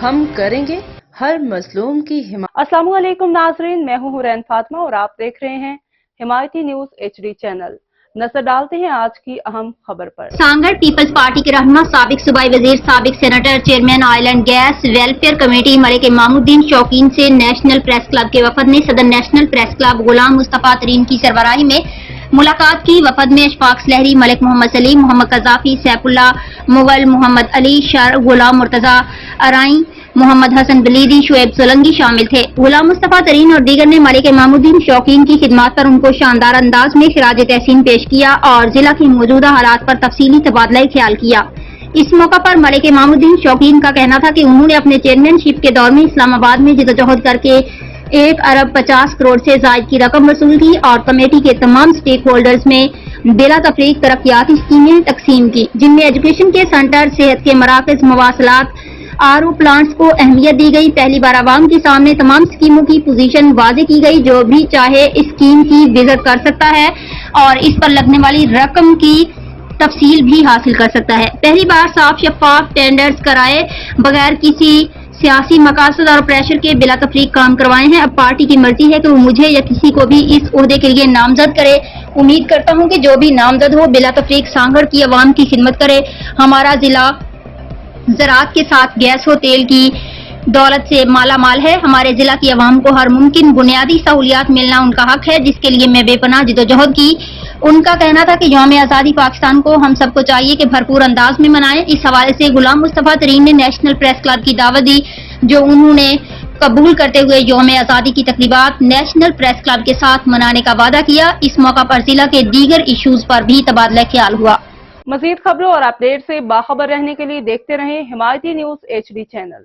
हम करेंगे हर मजलूम की हिमायत। अस्सलाम वालेकुम नाजरीन, मैं हूँ हुरैन फातिमा और आप देख रहे हैं हिमायती न्यूज HD चैनल। नजर डालते हैं आज की अहम खबर पर। सांगड़ पीपल्स पार्टी के रहनुमा साबिक सूबाई वजीर, साबिक senator, chairman oil and gas welfare committee Malik Imamuddin शौकीन से नेशनल प्रेस क्लब के वफद ने सदर national press club Ghulam Mustafa तरीन की सरबराही में मुलाकात की। वफद में अशफाक सहरी, मलिक मोहम्मद सलीम, मोहम्मद कजाफी, सैफुल्ला मुगल, मोहम्मद अली शर, गुलाम मुर्तजा अराई, मोहम्मद हसन बलीदी, शुएब सोलंगी शामिल थे। गुलाम मुस्तफा तरीन और दीगर ने मलिक इमामुद्दीन शौकीन की खिदमत पर उनको शानदार अंदाज में खिराज तहसीन पेश किया और जिला की मौजूदा हालात पर तफसीली तबादला ख्याल किया। इस मौका पर मलिक इमामुद्दीन शौकीन का कहना था कि उन्होंने अपने चेयरमैनशिप के दौर में इस्लामाबाद में जिद्दोजहद करके 1 अरब 50 करोड़ से जायद की रकम वसूल की और कमेटी के तमाम स्टेक होल्डर्स में बिला तफरीक तरक्याती स्कीमें तकसीम की, जिनमें एजुकेशन के सेंटर, सेहत के मराकज, मवासलात, RO प्लांट्स को अहमियत दी गई। पहली बार आवाम के सामने तमाम स्कीमों की पोजीशन वाज़ेह की गई। जो भी चाहे इस स्कीम की विजिट कर सकता है और इस पर लगने वाली रकम की तफसील भी हासिल कर सकता है। पहली बार साफ शफाफ टेंडर्स कराए बगैर किसी सियासी मकासद और प्रेशर के बिला तफरीक काम करवाए हैं। अब पार्टी की मर्जी है कि वो मुझे या किसी को भी इस ओहदे के लिए नामजद करे। उम्मीद करता हूं कि जो भी नामजद हो बिला तफरीक सांगड़ की अवाम की खिदमत करे। हमारा जिला ज़राअत के साथ गैस व तेल की दौलत से माला माल है। हमारे जिला की अवाम को हर मुमकिन बुनियादी सहूलियात मिलना उनका हक है, जिसके लिए मैं बेपनाह जिद्दोजहद की। उनका कहना था कि यौम आज़ादी पाकिस्तान को हम सबको चाहिए कि भरपूर अंदाज में मनाएं। इस हवाले से गुलाम मुस्तफा तरीन ने नेशनल प्रेस क्लब की दावत दी, जो उन्होंने कबूल करते हुए यौम आज़ादी की तकरीबात नेशनल प्रेस क्लब के साथ मनाने का वादा किया। इस मौका पर जिला के दीगर इशूज पर भी तबादला ख्याल हुआ। मजीद खबरों और अपडेट से बाखबर रहने के लिए देखते रहें हिमायती न्यूज HD चैनल।